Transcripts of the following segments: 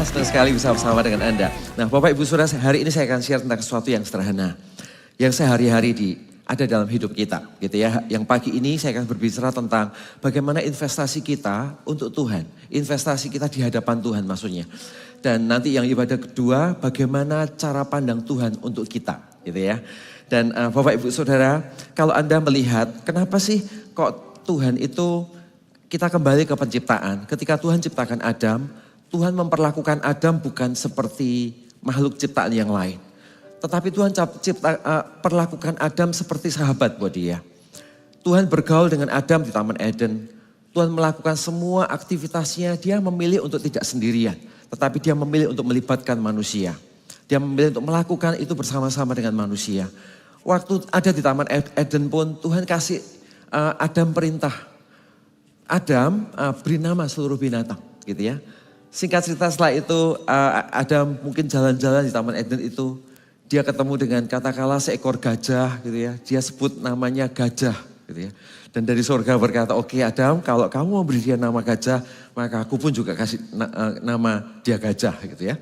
Saudara, senang sekali bisa bersama dengan Anda. Nah Bapak Ibu Saudara, hari ini saya akan share tentang sesuatu yang sederhana. Yang sehari-hari ada dalam hidup kita gitu ya. Yang pagi ini saya akan berbicara tentang bagaimana investasi kita untuk Tuhan. Investasi kita di hadapan Tuhan maksudnya. Dan nanti yang ibadah kedua, bagaimana cara pandang Tuhan untuk kita gitu ya. Dan Bapak Ibu Saudara, kalau Anda melihat kenapa sih kok Tuhan itu, kita kembali ke penciptaan. Ketika Tuhan ciptakan Adam, Tuhan memperlakukan Adam bukan seperti makhluk ciptaan yang lain. Tetapi Tuhan perlakukan Adam seperti sahabat buat dia. Tuhan bergaul dengan Adam di Taman Eden. Tuhan melakukan semua aktivitasnya, dia memilih untuk tidak sendirian. Tetapi dia memilih untuk melibatkan manusia. Dia memilih untuk melakukan itu bersama-sama dengan manusia. Waktu ada di Taman Eden pun Tuhan kasih Adam perintah. Adam beri nama seluruh binatang gitu ya. Singkat cerita setelah itu Adam mungkin jalan-jalan di Taman Eden itu. Dia ketemu dengan katakanlah seekor gajah gitu ya. Dia sebut namanya gajah gitu ya. Dan dari surga berkata, oke Adam, kalau kamu mau beri dia nama gajah, maka aku pun juga kasih nama dia gajah gitu ya.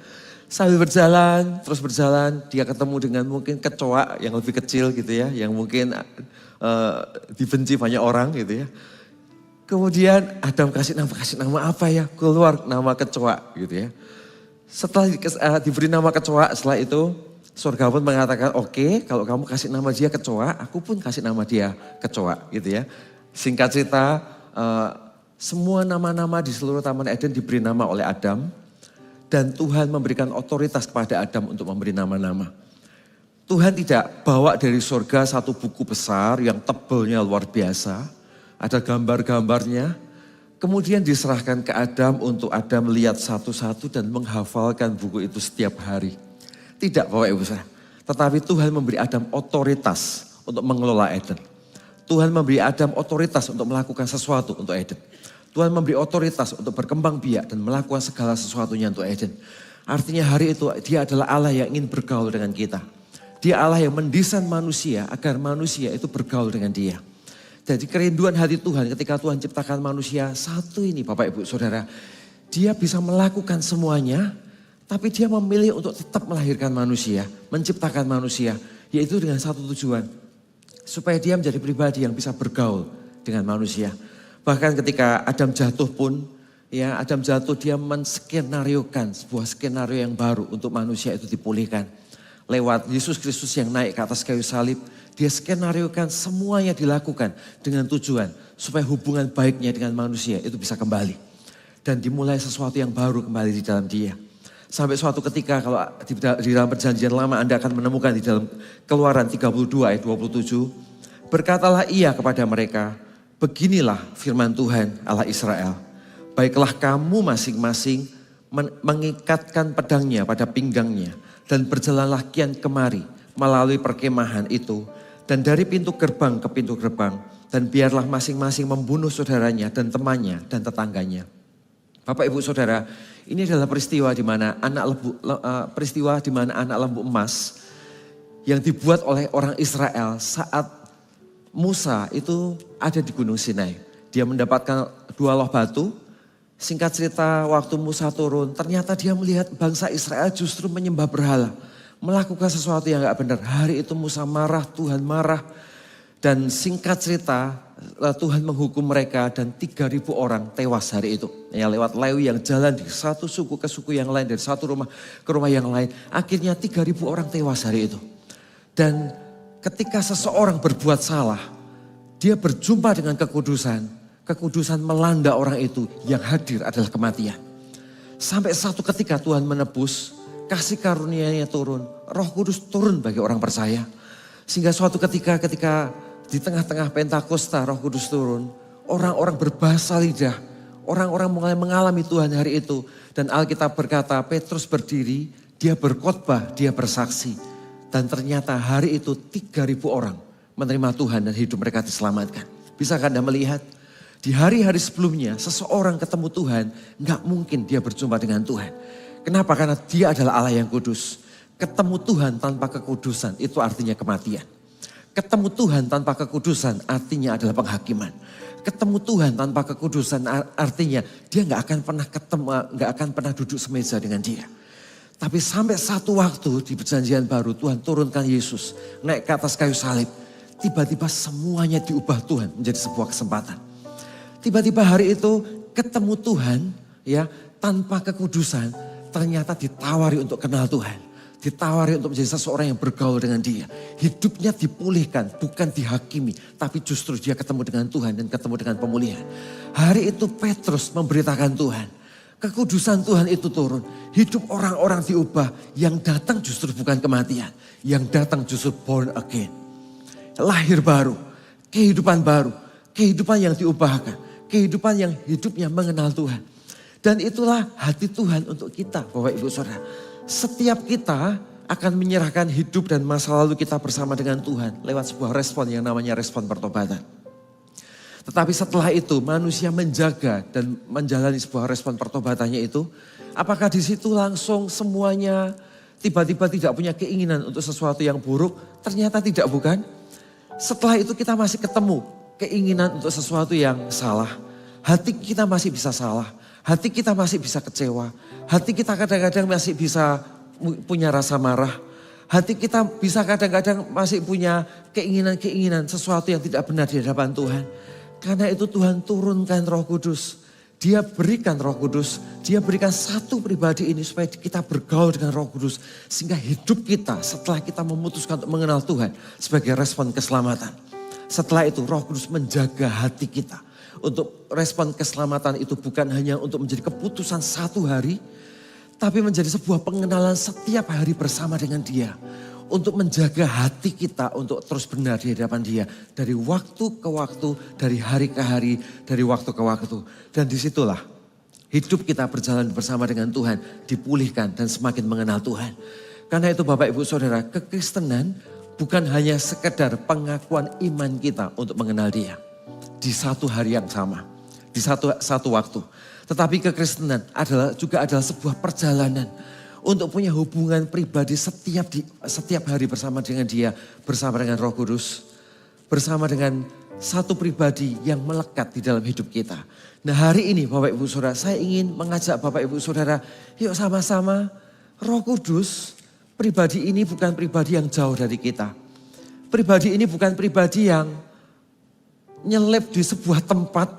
Sambil berjalan, terus berjalan, dia ketemu dengan mungkin kecoa yang lebih kecil gitu ya. Yang mungkin dibenci banyak orang gitu ya. Kemudian Adam kasih nama apa ya? Keluar nama kecoa gitu ya. Setelah diberi nama kecoa, setelah itu surga pun mengatakan, oke, kalau kamu kasih nama dia kecoa, aku pun kasih nama dia kecoa gitu ya. Singkat cerita, semua nama-nama di seluruh Taman Eden diberi nama oleh Adam. Dan Tuhan memberikan otoritas kepada Adam untuk memberi nama-nama. Tuhan tidak bawa dari surga satu buku besar yang tebalnya luar biasa. Ada gambar-gambarnya. Kemudian diserahkan ke Adam untuk Adam melihat satu-satu dan menghafalkan buku itu setiap hari. Tidak Bapak Ibu Saudara. Tetapi Tuhan memberi Adam otoritas untuk mengelola Eden. Tuhan memberi Adam otoritas untuk melakukan sesuatu untuk Eden. Tuhan memberi otoritas untuk berkembang biak dan melakukan segala sesuatunya untuk Eden. Artinya hari itu dia adalah Allah yang ingin bergaul dengan kita. Dia Allah yang mendesain manusia agar manusia itu bergaul dengan dia. Jadi kerinduan hati Tuhan ketika Tuhan ciptakan manusia satu ini Bapak Ibu Saudara. Dia bisa melakukan semuanya. Tapi dia memilih untuk tetap melahirkan manusia, menciptakan manusia, yaitu dengan satu tujuan. Supaya dia menjadi pribadi yang bisa bergaul dengan manusia. Bahkan ketika Adam jatuh pun, ya Adam jatuh dia menskenariokan sebuah skenario yang baru untuk manusia itu dipulihkan. Lewat Yesus Kristus yang naik ke atas kayu salib, dia skenariokan semuanya dilakukan dengan tujuan. Supaya hubungan baiknya dengan manusia itu bisa kembali. Dan dimulai sesuatu yang baru kembali di dalam dia. Sampai suatu ketika kalau di dalam perjanjian lama Anda akan menemukan di dalam Keluaran 32 ayat 27. Berkatalah ia kepada mereka, beginilah firman Tuhan Allah Israel. Baiklah kamu masing-masing mengikatkan pedangnya pada pinggangnya. Dan berjalanlah kian kemari melalui perkemahan itu. Dan dari pintu gerbang ke pintu gerbang. Dan biarlah masing-masing membunuh saudaranya dan temannya dan tetangganya. Bapak Ibu Saudara, ini adalah peristiwa di mana anak lembu emas yang dibuat oleh orang Israel saat Musa itu ada di Gunung Sinai. Dia mendapatkan 2 loh batu. Singkat cerita waktu Musa turun, ternyata dia melihat bangsa Israel justru menyembah berhala. Melakukan sesuatu yang gak benar. Hari itu Musa marah, Tuhan marah. Dan singkat cerita Tuhan menghukum mereka dan 3.000 orang tewas hari itu. Ya, lewat Lewi yang jalan di satu suku ke suku yang lain, dari satu rumah ke rumah yang lain. Akhirnya 3.000 orang tewas hari itu. Dan ketika seseorang berbuat salah, dia berjumpa dengan kekudusan. Kekudusan melanda orang itu, yang hadir adalah kematian. Sampai satu ketika Tuhan menebus, kasih karunia-Nya turun. Roh Kudus turun bagi orang percaya. Sehingga suatu ketika di tengah-tengah Pentakosta Roh Kudus turun. Orang-orang berbahasa lidah. Orang-orang mulai mengalami Tuhan hari itu. Dan Alkitab berkata Petrus berdiri, dia berkhotbah, dia bersaksi. Dan ternyata hari itu 3.000 orang menerima Tuhan dan hidup mereka diselamatkan. Bisakah Anda melihat? Di hari-hari sebelumnya seseorang ketemu Tuhan, gak mungkin dia berjumpa dengan Tuhan. Kenapa? Karena dia adalah Allah yang kudus. Ketemu Tuhan tanpa kekudusan itu artinya kematian. Ketemu Tuhan tanpa kekudusan artinya adalah penghakiman. Ketemu Tuhan tanpa kekudusan artinya dia nggak akan pernah duduk semeja dengan dia. Tapi sampai satu waktu di perjanjian baru Tuhan turunkan Yesus naik ke atas kayu salib. Tiba-tiba semuanya diubah Tuhan menjadi sebuah kesempatan. Tiba-tiba hari itu ketemu Tuhan ya tanpa kekudusan ternyata ditawari untuk kenal Tuhan. Ditawari untuk menjadi seseorang yang bergaul dengan dia. Hidupnya dipulihkan, bukan dihakimi. Tapi justru dia ketemu dengan Tuhan dan ketemu dengan pemulihan. Hari itu Petrus memberitakan Tuhan. Kekudusan Tuhan itu turun. Hidup orang-orang diubah. Yang datang justru bukan kematian. Yang datang justru born again. Lahir baru, kehidupan baru. Kehidupan yang diubahkan. Kehidupan yang hidupnya mengenal Tuhan. Dan itulah hati Tuhan untuk kita Bapak Ibu Saudara. Setiap kita akan menyerahkan hidup dan masa lalu kita bersama dengan Tuhan lewat sebuah respon yang namanya respon pertobatan. Tetapi setelah itu manusia menjaga dan menjalani sebuah respon pertobatannya itu. Apakah di situ langsung semuanya tiba-tiba tidak punya keinginan untuk sesuatu yang buruk? Ternyata tidak, bukan. Setelah itu kita masih ketemu keinginan untuk sesuatu yang salah. Hati kita masih bisa salah. Hati kita masih bisa kecewa. Hati kita kadang-kadang masih bisa punya rasa marah. Hati kita bisa kadang-kadang masih punya keinginan-keinginan sesuatu yang tidak benar di hadapan Tuhan. Karena itu Tuhan turunkan Roh Kudus. Dia berikan Roh Kudus. Dia berikan satu pribadi ini supaya kita bergaul dengan Roh Kudus. Sehingga hidup kita setelah kita memutuskan untuk mengenal Tuhan sebagai respon keselamatan. Setelah itu Roh Kudus menjaga hati kita. Untuk respon keselamatan itu bukan hanya untuk menjadi keputusan satu hari. Tapi menjadi sebuah pengenalan setiap hari bersama dengan dia. Untuk menjaga hati kita untuk terus benar di hadapan dia. Dari waktu ke waktu, dari hari ke hari, dari waktu ke waktu. Dan disitulah hidup kita berjalan bersama dengan Tuhan. Dipulihkan dan semakin mengenal Tuhan. Karena itu Bapak Ibu Saudara, kekristenan bukan hanya sekedar pengakuan iman kita untuk mengenal dia. Di satu hari yang sama, di satu waktu. Tetapi kekristenan juga adalah sebuah perjalanan untuk punya hubungan pribadi setiap hari bersama dengan dia, bersama dengan Roh Kudus, bersama dengan satu pribadi yang melekat di dalam hidup kita. Nah hari ini Bapak Ibu Saudara, saya ingin mengajak Bapak Ibu Saudara, yuk sama-sama Roh Kudus, pribadi ini bukan pribadi yang jauh dari kita. Pribadi ini bukan pribadi yang nyelip di sebuah tempat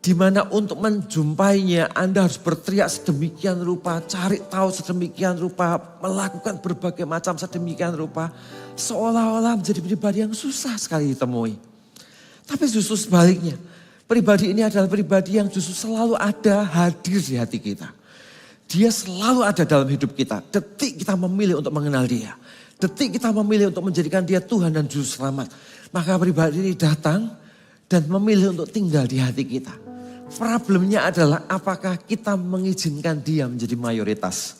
di mana untuk menjumpainya Anda harus berteriak sedemikian rupa, cari tahu sedemikian rupa, melakukan berbagai macam sedemikian rupa, seolah-olah menjadi pribadi yang susah sekali ditemui. Tapi justru sebaliknya, pribadi ini adalah pribadi yang justru selalu ada hadir di hati kita. Dia selalu ada dalam hidup kita. Detik kita memilih untuk mengenal dia. Detik kita memilih untuk menjadikan dia Tuhan dan Juru Selamat. Maka pribadi ini datang dan memilih untuk tinggal di hati kita. Problemnya adalah apakah kita mengizinkan dia menjadi mayoritas.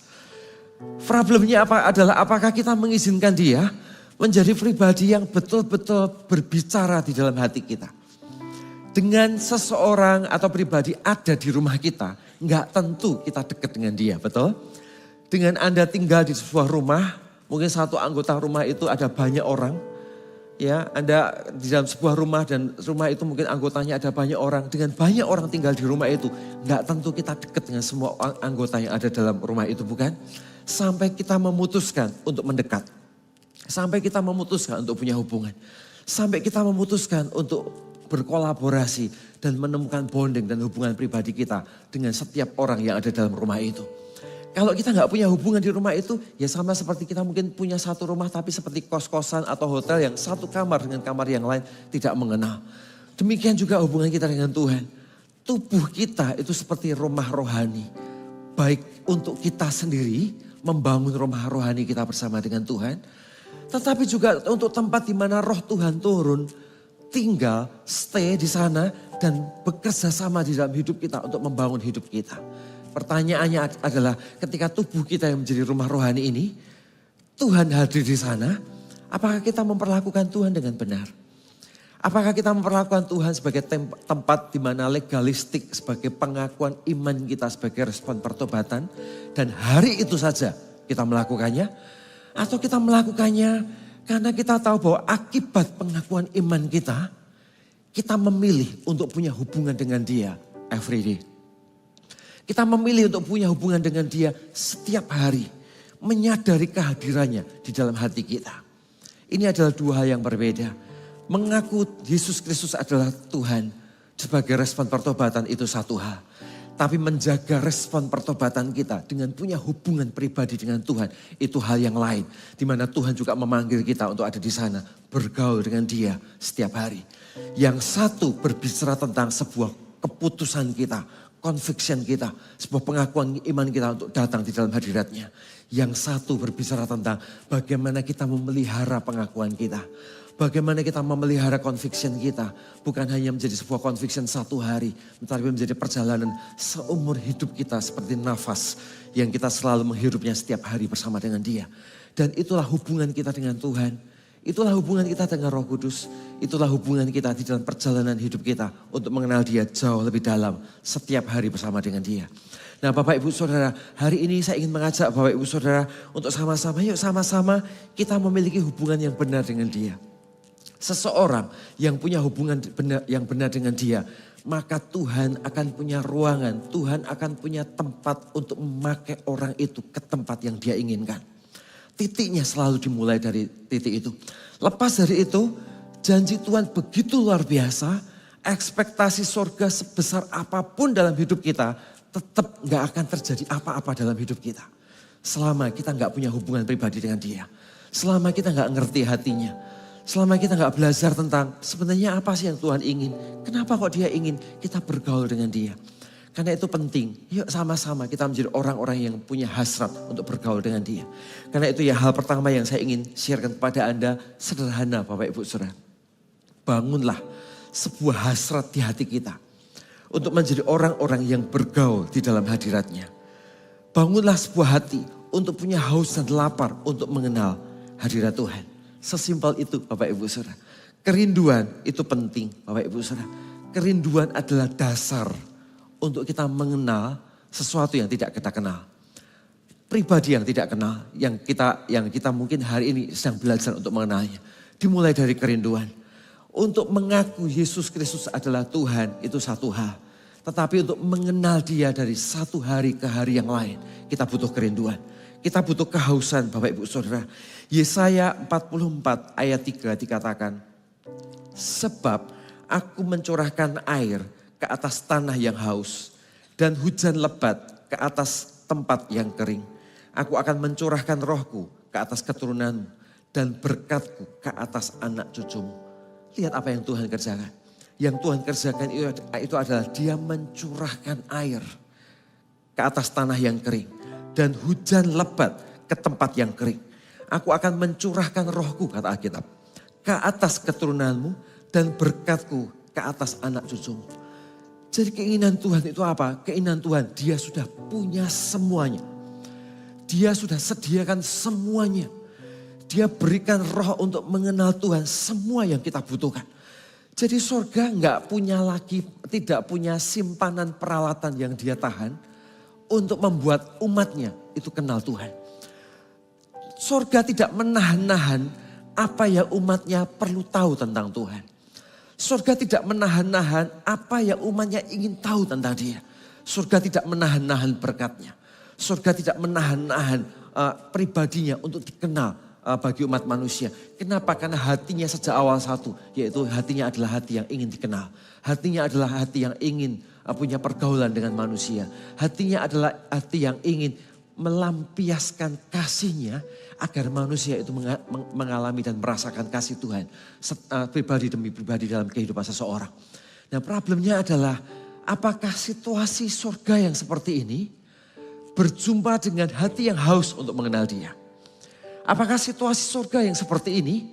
Problemnya adalah apakah kita mengizinkan dia menjadi pribadi yang betul-betul berbicara di dalam hati kita. Dengan seseorang atau pribadi ada di rumah kita, nggak tentu kita dekat dengan dia, betul? Dengan Anda tinggal di sebuah rumah, mungkin satu anggota rumah itu ada banyak orang. Ya, Anda di dalam sebuah rumah dan rumah itu mungkin anggotanya ada banyak orang. Dengan banyak orang tinggal di rumah itu, nggak tentu kita dekat dengan semua anggota yang ada dalam rumah itu, bukan? Sampai kita memutuskan untuk mendekat. Sampai kita memutuskan untuk punya hubungan. Sampai kita memutuskan untuk berkolaborasi dan menemukan bonding dan hubungan pribadi kita dengan setiap orang yang ada dalam rumah itu. Kalau kita nggak punya hubungan di rumah itu, ya sama seperti kita mungkin punya satu rumah tapi seperti kos-kosan atau hotel yang satu kamar dengan kamar yang lain tidak mengenal. Demikian juga hubungan kita dengan Tuhan. Tubuh kita itu seperti rumah rohani. Baik untuk kita sendiri membangun rumah rohani kita bersama dengan Tuhan. Tetapi juga untuk tempat di mana roh Tuhan turun, tinggal, stay di sana dan bekerja sama di dalam hidup kita untuk membangun hidup kita. Pertanyaannya adalah ketika tubuh kita yang menjadi rumah rohani ini, Tuhan hadir di sana, apakah kita memperlakukan Tuhan dengan benar? Apakah kita memperlakukan Tuhan sebagai tempat di mana legalistik sebagai pengakuan iman kita sebagai respon pertobatan dan hari itu saja kita melakukannya? Atau kita melakukannya Karena kita tahu bahwa akibat pengakuan iman kita memilih untuk punya hubungan dengan dia every day. Kita memilih untuk punya hubungan dengan dia setiap hari. Menyadari kehadirannya di dalam hati kita. Ini adalah dua hal yang berbeda. Mengaku Yesus Kristus adalah Tuhan sebagai respon pertobatan itu satu hal. Tapi menjaga respon pertobatan kita dengan punya hubungan pribadi dengan Tuhan. Itu hal yang lain. Di mana Tuhan juga memanggil kita untuk ada di sana. Bergaul dengan dia setiap hari. Yang satu berbicara tentang sebuah keputusan kita. Conviction kita. Sebuah pengakuan iman kita untuk datang di dalam hadiratnya. Yang satu berbicara tentang bagaimana kita memelihara pengakuan kita. Bagaimana kita memelihara conviction kita. Bukan hanya menjadi sebuah conviction satu hari. Tetapi menjadi perjalanan seumur hidup kita seperti nafas. Yang kita selalu menghirupnya setiap hari bersama dengan dia. Dan itulah hubungan kita dengan Tuhan. Itulah hubungan kita dengan Roh Kudus. Itulah hubungan kita di dalam perjalanan hidup kita. Untuk mengenal dia jauh lebih dalam. Setiap hari bersama dengan dia. Nah Bapak Ibu Saudara, hari ini saya ingin mengajak Bapak Ibu Saudara. Untuk sama-sama, yuk sama-sama kita memiliki hubungan yang benar dengan dia. Seseorang yang punya hubungan yang benar dengan dia, maka Tuhan akan punya ruangan, Tuhan akan punya tempat untuk memakai orang itu ke tempat yang dia inginkan. Titiknya selalu dimulai dari titik itu. Lepas dari itu, janji Tuhan begitu luar biasa, ekspektasi surga sebesar apapun dalam hidup kita, tetap gak akan terjadi apa-apa dalam hidup kita. Selama kita gak punya hubungan pribadi dengan dia. Selama kita gak ngerti hatinya. Selama kita gak belajar tentang sebenarnya apa sih yang Tuhan ingin. Kenapa kok dia ingin kita bergaul dengan dia. Karena itu penting. Yuk sama-sama kita menjadi orang-orang yang punya hasrat untuk bergaul dengan dia. Karena itu ya hal pertama yang saya ingin sharekan kepada Anda. Sederhana Bapak Ibu Saudara. Bangunlah sebuah hasrat di hati kita. Untuk menjadi orang-orang yang bergaul di dalam hadiratnya. Bangunlah sebuah hati untuk punya haus dan lapar untuk mengenal hadirat Tuhan. Sesimpel itu Bapak Ibu Saudara. Kerinduan itu penting Bapak Ibu Saudara. Kerinduan adalah dasar untuk kita mengenal sesuatu yang tidak kita kenal. Pribadi yang tidak kenal, yang kita mungkin hari ini sedang belajar untuk mengenalnya. Dimulai dari kerinduan. Untuk mengaku Yesus Kristus adalah Tuhan itu satu hal. Tetapi untuk mengenal dia dari satu hari ke hari yang lain, kita butuh kerinduan. Kita butuh kehausan Bapak Ibu Saudara. Yesaya 44 ayat 3 dikatakan, sebab aku mencurahkan air ke atas tanah yang haus dan hujan lebat ke atas tempat yang kering. Aku akan mencurahkan rohku ke atas keturunanmu dan berkatku ke atas anak cucumu. Lihat apa yang Tuhan kerjakan. Yang Tuhan kerjakan itu adalah dia mencurahkan air ke atas tanah yang kering. Dan hujan lebat ke tempat yang kering. Aku akan mencurahkan rohku kata Alkitab. Ke atas keturunanmu dan berkatku ke atas anak cucumu. Jadi keinginan Tuhan itu apa? Keinginan Tuhan dia sudah punya semuanya. Dia sudah sediakan semuanya. Dia berikan roh untuk mengenal Tuhan semua yang kita butuhkan. Jadi surga tidak punya simpanan peralatan yang dia tahan. Untuk membuat umatnya itu kenal Tuhan. Surga tidak menahan-nahan apa yang umatnya perlu tahu tentang Tuhan. Surga tidak menahan-nahan apa yang umatnya ingin tahu tentang dia. Surga tidak menahan-nahan berkatnya. Surga tidak menahan-nahan pribadinya untuk dikenal bagi umat manusia. Kenapa? Karena hatinya sejak awal satu. Yaitu hatinya adalah hati yang ingin dikenal. Hatinya adalah hati yang ingin punya pergaulan dengan manusia. Hatinya adalah hati yang ingin melampiaskan kasihnya agar manusia itu mengalami dan merasakan kasih Tuhan. Pribadi demi pribadi dalam kehidupan seseorang. Nah problemnya adalah apakah situasi surga yang seperti ini berjumpa dengan hati yang haus untuk mengenal dia. Apakah situasi surga yang seperti ini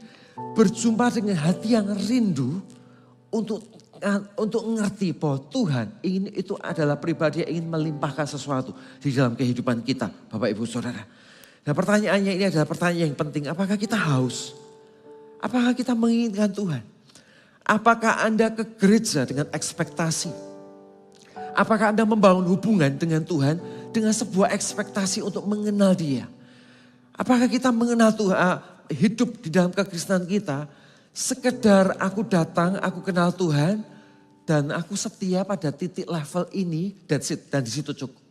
berjumpa dengan hati yang rindu untuk mengerti bahwa Tuhan itu adalah pribadi yang ingin melimpahkan sesuatu di dalam kehidupan kita, Bapak Ibu Saudara. Nah pertanyaannya ini adalah pertanyaan yang penting. Apakah kita haus? Apakah kita menginginkan Tuhan? Apakah Anda ke gereja dengan ekspektasi? Apakah Anda membangun hubungan dengan Tuhan dengan sebuah ekspektasi untuk mengenal Dia? Apakah kita mengenal Tuhan, hidup di dalam kekristenan kita, sekedar aku datang, aku kenal Tuhan, dan aku setia pada titik level ini, dan di situ cukup.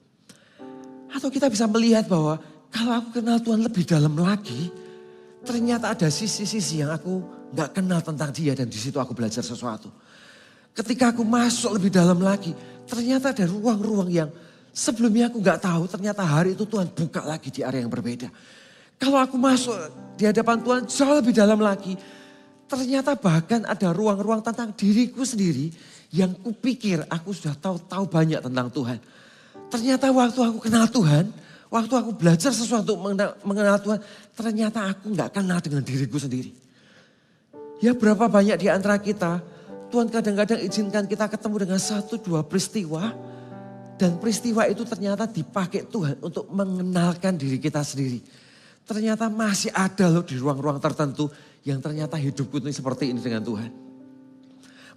Atau kita bisa melihat bahwa kalau aku kenal Tuhan lebih dalam lagi, ternyata ada sisi-sisi yang aku gak kenal tentang dia, dan di situ aku belajar sesuatu. Ketika aku masuk lebih dalam lagi, ternyata ada ruang-ruang yang sebelumnya aku gak tahu, ternyata hari itu Tuhan buka lagi di area yang berbeda. Kalau aku masuk di hadapan Tuhan jauh lebih dalam lagi, ternyata bahkan ada ruang-ruang tentang diriku sendiri yang kupikir aku sudah tahu banyak tentang Tuhan. Ternyata waktu aku kenal Tuhan, waktu aku belajar sesuatu mengenal Tuhan, ternyata aku gak kenal dengan diriku sendiri. Ya berapa banyak di antara kita, Tuhan kadang-kadang izinkan kita ketemu dengan 1-2 peristiwa, dan peristiwa itu ternyata dipakai Tuhan untuk mengenalkan diri kita sendiri. Ternyata masih ada loh di ruang-ruang tertentu yang ternyata hidupku ini seperti ini dengan Tuhan.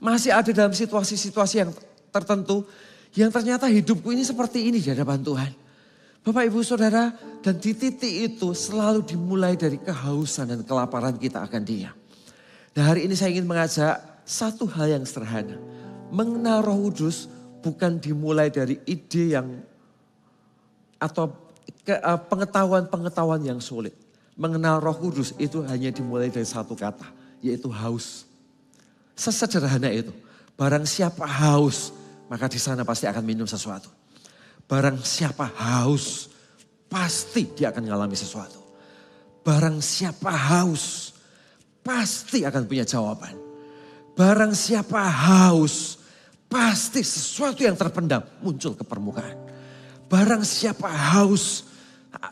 Masih ada dalam situasi-situasi yang tertentu yang ternyata hidupku ini seperti ini di hadapan Tuhan. Bapak, Ibu, Saudara, dan di titik itu selalu dimulai dari kehausan dan kelaparan kita akan Dia. Nah, hari ini saya ingin mengajak satu hal yang sederhana. Mengenal Roh Kudus bukan dimulai dari ide yang atau pengetahuan-pengetahuan yang sulit. Mengenal Roh Kudus itu hanya dimulai dari satu kata, yaitu haus. Sesederhana itu. Barang siapa haus, maka di sana pasti akan minum sesuatu. Barang siapa haus, pasti dia akan mengalami sesuatu. Barang siapa haus, pasti akan punya jawaban. Barang siapa haus, pasti sesuatu yang terpendam muncul ke permukaan. Barang siapa haus,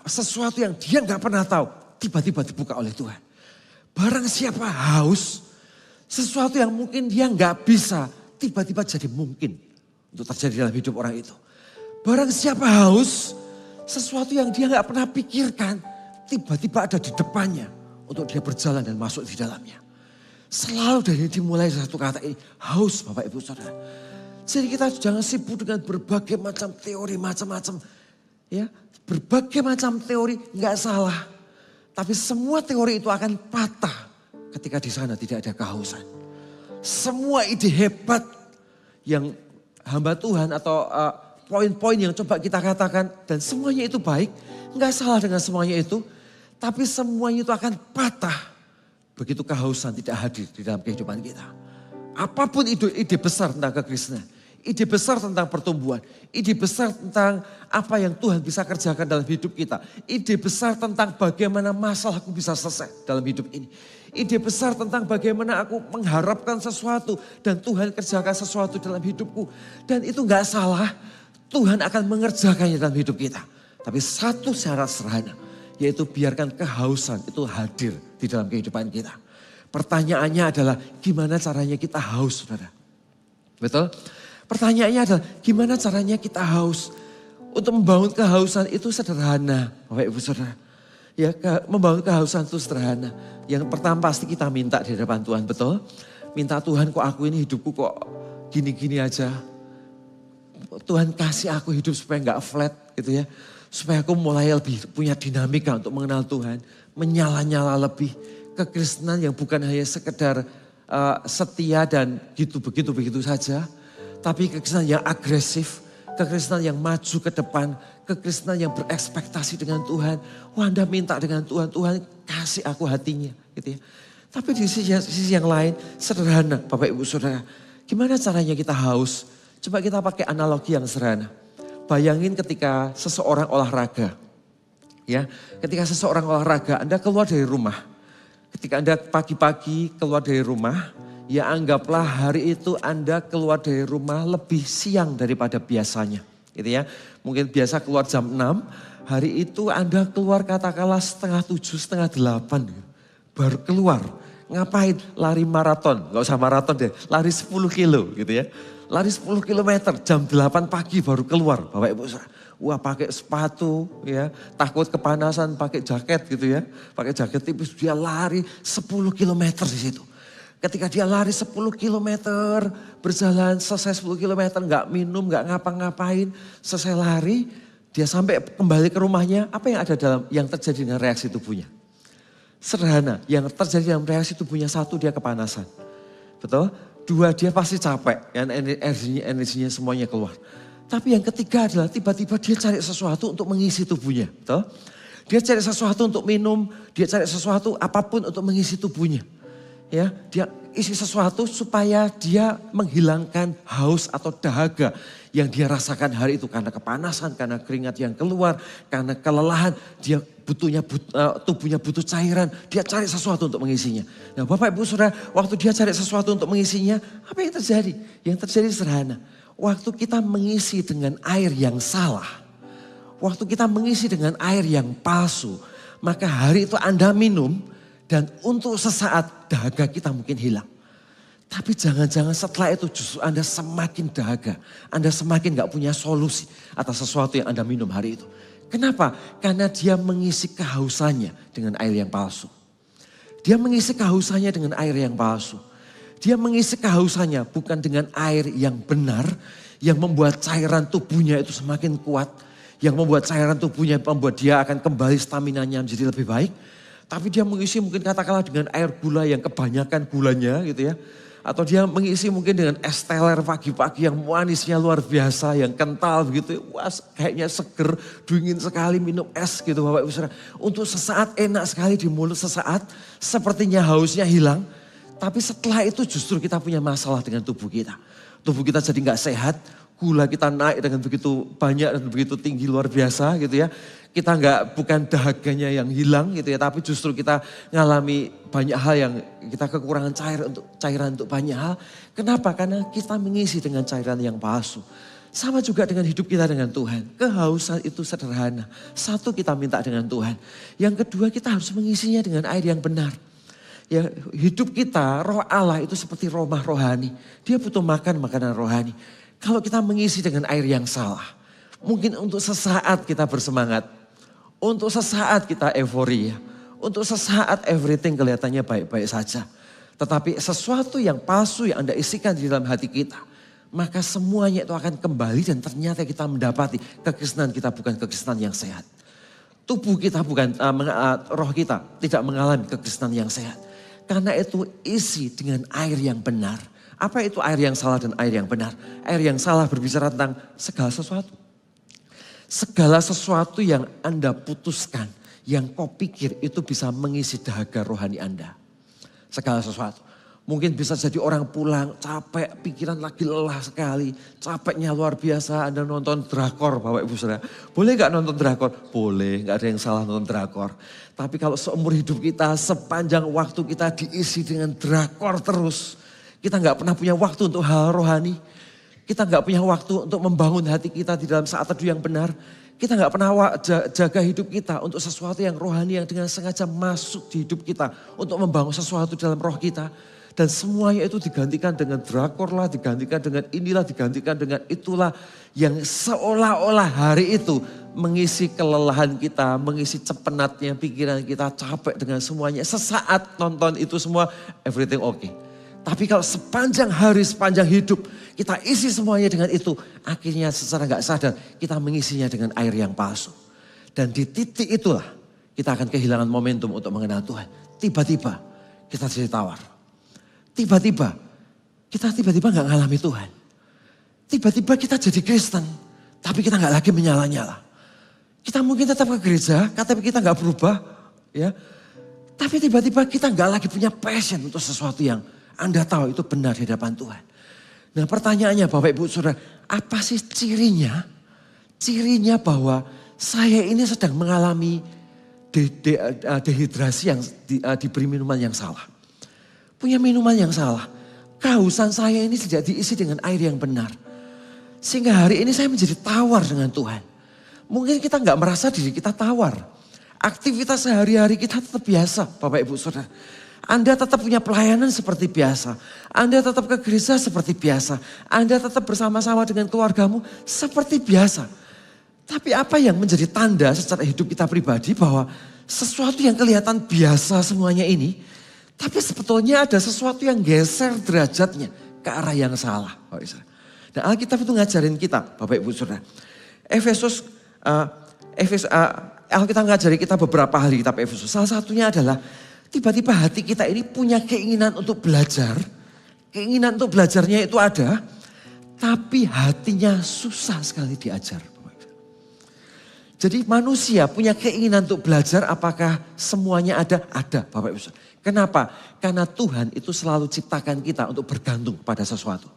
sesuatu yang dia gak pernah tahu, tiba-tiba dibuka oleh Tuhan. Barang siapa haus, sesuatu yang mungkin dia gak bisa, tiba-tiba jadi mungkin untuk terjadi dalam hidup orang itu. Barang siapa haus, sesuatu yang dia gak pernah pikirkan, tiba-tiba ada di depannya untuk dia berjalan dan masuk di dalamnya. Selalu dari dimulai satu kata ini, haus Bapak Ibu Saudara. Jadi kita jangan sibuk dengan berbagai macam teori, macam-macam. Ya, berbagai macam teori nggak salah. Tapi semua teori itu akan patah ketika di sana tidak ada kehausan. Semua ide hebat yang hamba Tuhan atau poin-poin yang coba kita katakan dan semuanya itu baik, nggak salah dengan semuanya itu. Tapi semuanya itu akan patah begitu kehausan tidak hadir di dalam kehidupan kita. Apapun ide besar tentang kekristenan, ide besar tentang pertumbuhan, ide besar tentang apa yang Tuhan bisa kerjakan dalam hidup kita. Ide besar tentang bagaimana masalahku bisa selesai dalam hidup ini. Ide besar tentang bagaimana aku mengharapkan sesuatu dan Tuhan kerjakan sesuatu dalam hidupku. Dan itu gak salah, Tuhan akan mengerjakannya dalam hidup kita. Tapi satu syarat sederhana, yaitu biarkan kehausan itu hadir di dalam kehidupan kita. Pertanyaannya adalah gimana caranya kita haus, saudara? Betul? Pertanyaannya adalah gimana caranya kita haus? Untuk membangun kehausan itu sederhana, Bapak Ibu Saudara. Ya, membangun kehausan itu sederhana. Yang pertama pasti kita minta di hadapan Tuhan, betul? Minta Tuhan, kok aku ini hidupku kok gini-gini aja. Tuhan kasih aku hidup supaya gak flat gitu ya. Supaya aku mulai lebih punya dinamika untuk mengenal Tuhan. Menyala-nyala lebih. Kekristenan yang bukan hanya sekedar setia dan begitu saja. Tapi kekristenan yang agresif, kekristenan yang maju ke depan, kekristenan yang berekspektasi dengan Tuhan. Wah, Anda minta dengan Tuhan, Tuhan kasih aku hatinya gitu ya. Tapi di sisi yang lain sederhana Bapak Ibu Saudara. Gimana caranya kita haus? Coba kita pakai analogi yang sederhana. Bayangin ketika seseorang olahraga. Ya, ketika seseorang olahraga, Anda keluar dari rumah. Ketika Anda pagi-pagi keluar dari rumah, ya anggaplah hari itu Anda keluar dari rumah lebih siang daripada biasanya. Gitu ya. Mungkin biasa keluar jam 6, hari itu Anda keluar katakanlah 6:30, 7:30. Baru keluar. Ngapain? Lari maraton. Gak usah maraton deh, lari 10 kilo gitu ya. Lari 10 kilometer, jam 8 pagi baru keluar Bapak Ibu Saudara. Wah, pakai sepatu ya, takut kepanasan pakai jaket gitu ya. Pakai jaket tipis, dia lari 10 kilometer di situ. Ketika dia lari 10 kilometer, berjalan selesai 10 kilometer, gak minum, gak ngapa-ngapain. Selesai lari, dia sampai kembali ke rumahnya, apa yang ada yang terjadi dengan reaksi tubuhnya? Sederhana, yang terjadi dalam reaksi tubuhnya, satu, dia kepanasan. Betul? Dua, dia pasti capek, energinya semuanya keluar. Tapi yang ketiga adalah tiba-tiba dia cari sesuatu untuk mengisi tubuhnya. Betul? Dia cari sesuatu untuk minum, dia cari sesuatu apapun untuk mengisi tubuhnya. Ya, dia isi sesuatu supaya dia menghilangkan haus atau dahaga yang dia rasakan hari itu karena kepanasan, karena keringat yang keluar, karena kelelahan, dia tubuhnya butuh cairan, dia cari sesuatu untuk mengisinya. Nah, Bapak Ibu Saudara, waktu dia cari sesuatu untuk mengisinya, apa yang terjadi? Yang terjadi sederhana. Waktu kita mengisi dengan air yang salah, waktu kita mengisi dengan air yang palsu, maka hari itu Anda minum, dan untuk sesaat dahaga kita mungkin hilang. Tapi jangan-jangan setelah itu justru Anda semakin dahaga. Anda semakin gak punya solusi atas sesuatu yang Anda minum hari itu. Kenapa? Karena dia mengisi kehausannya dengan air yang palsu. Dia mengisi kehausannya dengan air yang palsu. Dia mengisi kehausannya bukan dengan air yang benar. Yang membuat cairan tubuhnya itu semakin kuat. Yang membuat cairan tubuhnya membuat dia akan kembali staminanya menjadi lebih baik. Tapi dia mengisi mungkin katakanlah dengan air gula yang kebanyakan gulanya gitu ya. Atau dia mengisi mungkin dengan es teler pagi-pagi yang manisnya luar biasa, yang kental begitu. Wah, kayaknya seger, dingin sekali minum es gitu Bapak Ibu Saudara. Untuk sesaat enak sekali di mulut sesaat, sepertinya hausnya hilang. Tapi setelah itu justru kita punya masalah dengan tubuh kita. Tubuh kita jadi gak sehat, gula kita naik dengan begitu banyak dan begitu tinggi luar biasa gitu ya. Kita bukan dahaganya yang hilang gitu ya, tapi justru kita ngalami banyak hal yang kita kekurangan cairan untuk banyak hal. Kenapa? Karena kita mengisi dengan cairan yang palsu. Sama juga dengan hidup kita dengan Tuhan. Kehausan itu sederhana. Satu, kita minta dengan Tuhan. Yang kedua, kita harus mengisinya dengan air yang benar. Ya, hidup kita, roh Allah itu seperti rumah rohani. Dia butuh makan makanan rohani. Kalau kita mengisi dengan air yang salah, mungkin untuk sesaat kita bersemangat. Untuk sesaat kita euforia. Untuk sesaat everything kelihatannya baik-baik saja. Tetapi sesuatu yang palsu yang Anda isikan di dalam hati kita. Maka semuanya itu akan kembali dan ternyata kita mendapati kekristenan kita bukan kekristenan yang sehat. Tubuh kita bukan, roh kita tidak mengalami kekristenan yang sehat. Karena itu isi dengan air yang benar. Apa itu air yang salah dan air yang benar? Air yang salah berbicara tentang segala sesuatu. Segala sesuatu yang Anda putuskan, yang kau pikir itu bisa mengisi dahaga rohani Anda. Segala sesuatu. Mungkin bisa jadi orang pulang capek, pikiran lagi lelah sekali. Capeknya luar biasa, Anda nonton drakor Bapak Ibu Saudara. Boleh gak nonton drakor? Boleh, gak ada yang salah nonton drakor. Tapi kalau seumur hidup kita, sepanjang waktu kita diisi dengan drakor terus. Kita gak pernah punya waktu untuk hal rohani. Kita gak punya waktu untuk membangun hati kita di dalam saat teduh yang benar. Kita gak pernah jaga hidup kita untuk sesuatu yang rohani yang dengan sengaja masuk di hidup kita. Untuk membangun sesuatu dalam roh kita. Dan semuanya itu digantikan dengan drakor lah, digantikan dengan inilah, digantikan dengan itulah. Yang seolah-olah hari itu mengisi kelelahan kita, mengisi cepenatnya pikiran kita, capek dengan semuanya. Sesaat nonton itu semua, everything okay. Tapi kalau sepanjang hari, sepanjang hidup, kita isi semuanya dengan itu. Akhirnya secara gak sadar, kita mengisinya dengan air yang palsu. Dan di titik itulah, kita akan kehilangan momentum untuk mengenal Tuhan. Tiba-tiba, kita jadi tawar. Tiba-tiba, kita gak ngalami Tuhan. Tiba-tiba kita jadi Kristen, tapi kita gak lagi menyala-nyala. Kita mungkin tetap ke gereja, tapi kita gak berubah. Ya. Tapi tiba-tiba kita gak lagi punya passion untuk sesuatu yang Anda tahu itu benar di hadapan Tuhan. Nah pertanyaannya Bapak Ibu Saudara, apa sih cirinya? Cirinya bahwa saya ini sedang mengalami dehidrasi yang diberi minuman yang salah. Punya minuman yang salah. Kehausan saya ini tidak diisi dengan air yang benar. Sehingga hari ini saya menjadi tawar dengan Tuhan. Mungkin kita gak merasa diri kita tawar. Aktivitas sehari-hari kita tetap biasa Bapak Ibu Saudara. Anda tetap punya pelayanan seperti biasa. Anda tetap ke gereja seperti biasa. Anda tetap bersama-sama dengan keluargamu seperti biasa. Tapi apa yang menjadi tanda secara hidup kita pribadi bahwa sesuatu yang kelihatan biasa semuanya ini, tapi sebetulnya ada sesuatu yang geser derajatnya ke arah yang salah. Dan Alkitab itu ngajarin kita, Bapak Ibu Saudara. Alkitab ngajari kita beberapa hal di kitab Efesus. Salah satunya adalah tiba-tiba hati kita ini punya keinginan untuk belajar. Keinginan untuk belajarnya itu ada, tapi hatinya susah sekali diajar. Jadi manusia punya keinginan untuk belajar, apakah semuanya ada? Ada, Bapak Ibu. Kenapa? Karena Tuhan itu selalu ciptakan kita untuk bergantung pada sesuatu.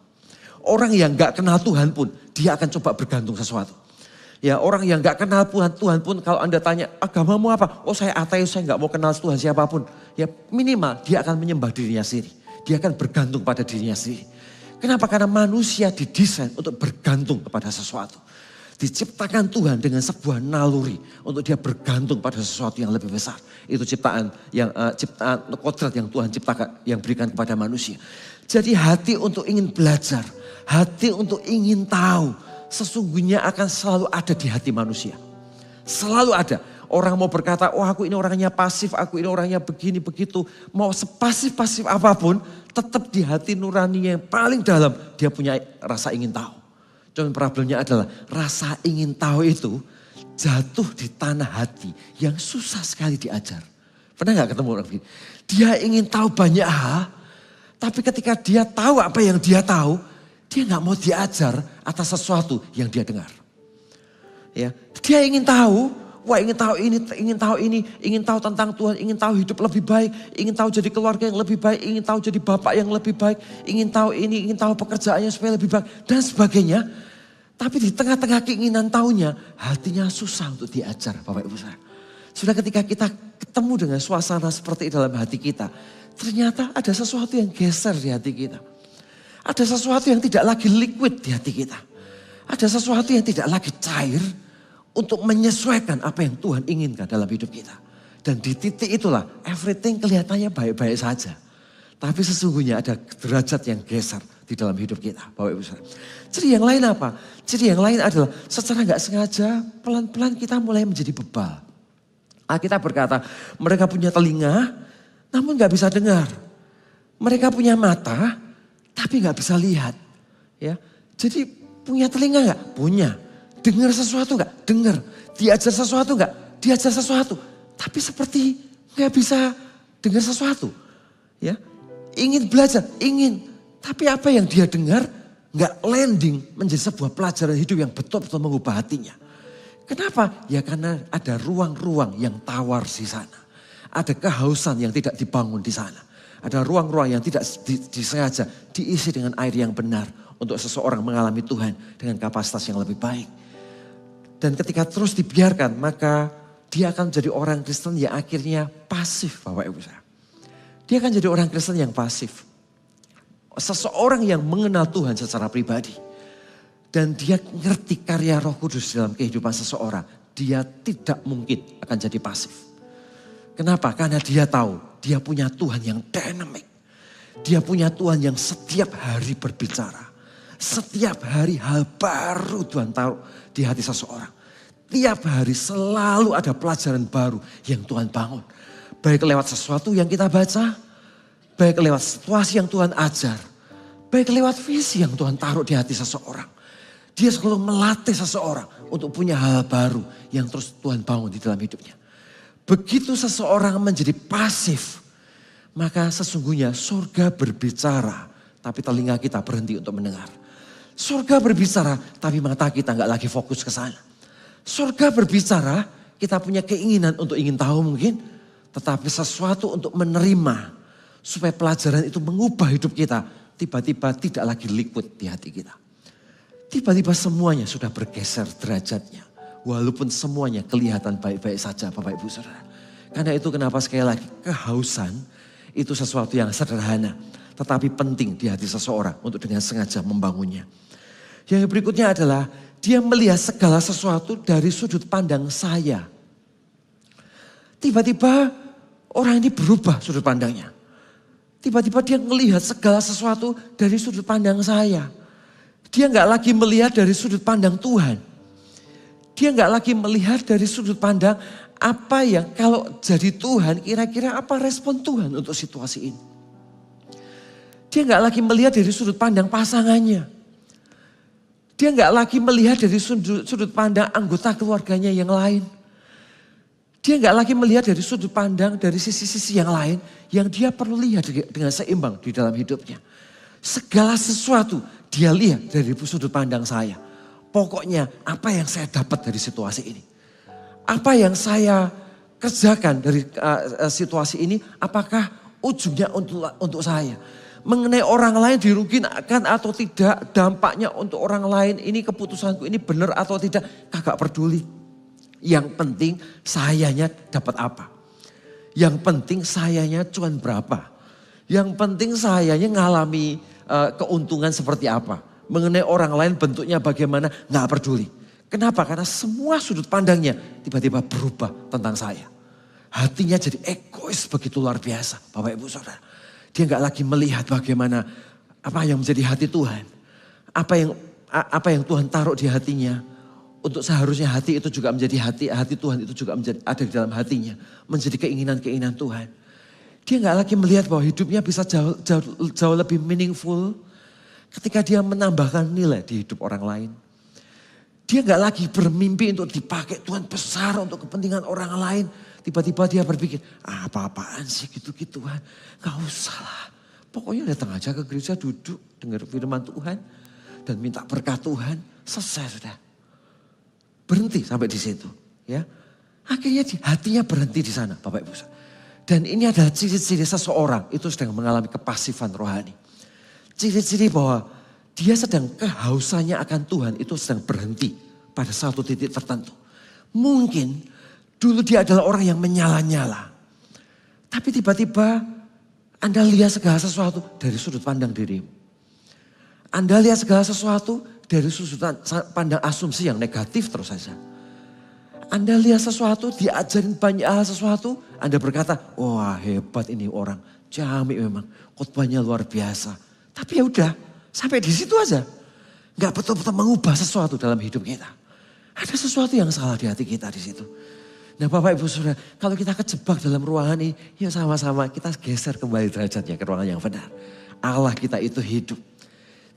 Orang yang gak kenal Tuhan pun, dia akan coba bergantung sesuatu. Ya, orang yang gak kenal Tuhan pun kalau Anda tanya, agamamu apa? Oh, saya ateis, saya gak mau kenal Tuhan siapapun. Ya minimal dia akan menyembah dirinya sendiri. Dia akan bergantung pada dirinya sendiri. Kenapa? Karena manusia didesain untuk bergantung kepada sesuatu. Diciptakan Tuhan dengan sebuah naluri untuk dia bergantung pada sesuatu yang lebih besar. Itu ciptaan kodrat yang Tuhan ciptakan, yang berikan kepada manusia. Jadi hati untuk ingin belajar, hati untuk ingin tahu, sesungguhnya akan selalu ada di hati manusia. Selalu ada. Orang mau berkata, oh aku ini orangnya pasif, aku ini orangnya begini, begitu. Mau sepasif-pasif apapun, tetap di hati nurani yang paling dalam, dia punya rasa ingin tahu. Cuman problemnya adalah rasa ingin tahu itu jatuh di tanah hati yang susah sekali diajar. Pernah gak ketemu orang begini? Dia ingin tahu banyak hal, tapi ketika dia tahu apa yang dia tahu, dia gak mau diajar atas sesuatu yang dia dengar. Ya, dia ingin tahu. Wah ingin tahu ini, ingin tahu tentang Tuhan, ingin tahu hidup lebih baik, ingin tahu jadi keluarga yang lebih baik, ingin tahu jadi bapak yang lebih baik, ingin tahu ini, ingin tahu pekerjaannya supaya lebih baik, dan sebagainya. Tapi di tengah-tengah keinginan tahunya, hatinya susah untuk diajar Bapak Ibu saya. Sudah ketika kita ketemu dengan suasana seperti dalam hati kita, ternyata ada sesuatu yang geser di hati kita. Ada sesuatu yang tidak lagi liquid di hati kita. Ada sesuatu yang tidak lagi cair, untuk menyesuaikan apa yang Tuhan inginkan dalam hidup kita. Dan di titik itulah everything kelihatannya baik-baik saja. Tapi sesungguhnya ada derajat yang geser di dalam hidup kita. Bapak Ibu Saudara. Jadi yang lain apa? Jadi yang lain adalah secara gak sengaja pelan-pelan kita mulai menjadi bebal. Alkitab berkata mereka punya telinga namun gak bisa dengar. Mereka punya mata tapi gak bisa lihat. Ya, jadi punya telinga gak? Punya. Dengar sesuatu enggak? Dengar. Diajar sesuatu enggak? Diajar sesuatu. Tapi seperti enggak bisa dengar sesuatu. Ya, ingin belajar, ingin. Tapi apa yang dia dengar enggak landing menjadi sebuah pelajaran hidup yang betul-betul mengubah hatinya. Kenapa? Ya karena ada ruang-ruang yang tawar di sana. Ada kehausan yang tidak dibangun di sana. Ada ruang-ruang yang tidak disengaja diisi dengan air yang benar untuk seseorang mengalami Tuhan dengan kapasitas yang lebih baik. Dan ketika terus dibiarkan, maka dia akan jadi orang Kristen yang akhirnya pasif, Bapak Ibu saya. Dia akan jadi orang Kristen yang pasif. Seseorang yang mengenal Tuhan secara pribadi. Dan dia ngerti karya Roh Kudus dalam kehidupan seseorang. Dia tidak mungkin akan jadi pasif. Kenapa? Karena dia tahu dia punya Tuhan yang dynamic. Dia punya Tuhan yang setiap hari berbicara. Setiap hari hal baru Tuhan taruh di hati seseorang. Tiap hari selalu ada pelajaran baru yang Tuhan bangun. Baik lewat sesuatu yang kita baca, baik lewat situasi yang Tuhan ajar, baik lewat visi yang Tuhan taruh di hati seseorang. Dia selalu melatih seseorang untuk punya hal baru yang terus Tuhan bangun di dalam hidupnya. Begitu seseorang menjadi pasif, maka sesungguhnya surga berbicara, tapi telinga kita berhenti untuk mendengar. Surga berbicara, tapi mata kita nggak lagi fokus ke sana. Surga berbicara, kita punya keinginan untuk ingin tahu mungkin, tetapi sesuatu untuk menerima supaya pelajaran itu mengubah hidup kita, tiba-tiba tidak lagi liquid di hati kita. Tiba-tiba semuanya sudah bergeser derajatnya, walaupun semuanya kelihatan baik-baik saja, Bapak Ibu Saudara. Karena itu kenapa sekali lagi kehausan itu sesuatu yang sederhana, tetapi penting di hati seseorang untuk dengan sengaja membangunnya. Yang berikutnya adalah dia melihat segala sesuatu dari sudut pandang saya. Tiba-tiba orang ini berubah sudut pandangnya. Tiba-tiba dia melihat segala sesuatu dari sudut pandang saya. Dia nggak lagi melihat dari sudut pandang Tuhan. Dia nggak lagi melihat dari sudut pandang apa yang kalau jadi Tuhan kira-kira apa respon Tuhan untuk situasi ini. Dia nggak lagi melihat dari sudut pandang pasangannya. Dia nggak lagi melihat dari sudut pandang anggota keluarganya yang lain. Dia nggak lagi melihat dari sudut pandang, dari sisi-sisi yang lain yang dia perlu lihat dengan seimbang di dalam hidupnya. Segala sesuatu dia lihat dari sudut pandang saya. Pokoknya apa yang saya dapat dari situasi ini. Apa yang saya kerjakan dari situasi ini, apakah ujungnya untuk saya. Mengenai orang lain dirugikan atau tidak, dampaknya untuk orang lain ini keputusanku ini benar atau tidak, kagak peduli. Yang penting sayanya dapat apa. Yang penting sayanya cuan berapa. Yang penting sayanya ngalami keuntungan seperti apa. Mengenai orang lain bentuknya bagaimana, gak peduli. Kenapa? Karena semua sudut pandangnya tiba-tiba berubah tentang saya. Hatinya jadi egois begitu luar biasa, Bapak Ibu Saudara. Dia gak lagi melihat bagaimana apa yang menjadi hati Tuhan. Apa yang Tuhan taruh di hatinya. Untuk seharusnya hati itu juga menjadi hati Tuhan itu juga ada di dalam hatinya. Menjadi keinginan-keinginan Tuhan. Dia gak lagi melihat bahwa hidupnya bisa jauh lebih meaningful. Ketika dia menambahkan nilai di hidup orang lain. Dia gak lagi bermimpi untuk dipakai Tuhan besar untuk kepentingan orang lain. Tiba-tiba dia berpikir, apa-apaan sih gitu-gituan. Gak usah lah. Pokoknya datang aja ke gereja, duduk, dengar firman Tuhan. Dan minta berkat Tuhan, selesai sudah. Berhenti sampai di situ. Ya, akhirnya hatinya berhenti di sana, Bapak Ibu. Dan ini adalah ciri-ciri seseorang itu sedang mengalami kepasifan rohani. Ciri-ciri bahwa dia sedang kehausannya akan Tuhan itu sedang berhenti pada satu titik tertentu. Mungkin dulu dia adalah orang yang menyala-nyala. Tapi tiba-tiba Anda lihat segala sesuatu dari sudut pandang dirimu. Anda lihat segala sesuatu dari sudut pandang asumsi yang negatif terus saja. Anda lihat sesuatu, diajarin banyak hal sesuatu. Anda berkata, wah hebat ini orang. Jamik memang, khotbahnya luar biasa. Tapi ya udah, sampai di situ aja. Gak betul-betul mengubah sesuatu dalam hidup kita. Ada sesuatu yang salah di hati kita di situ. Nah Bapak Ibu Saudara, kalau kita kejebak dalam ruangan ini, ya sama-sama kita geser kembali derajatnya ke ruangan yang benar. Allah kita itu hidup.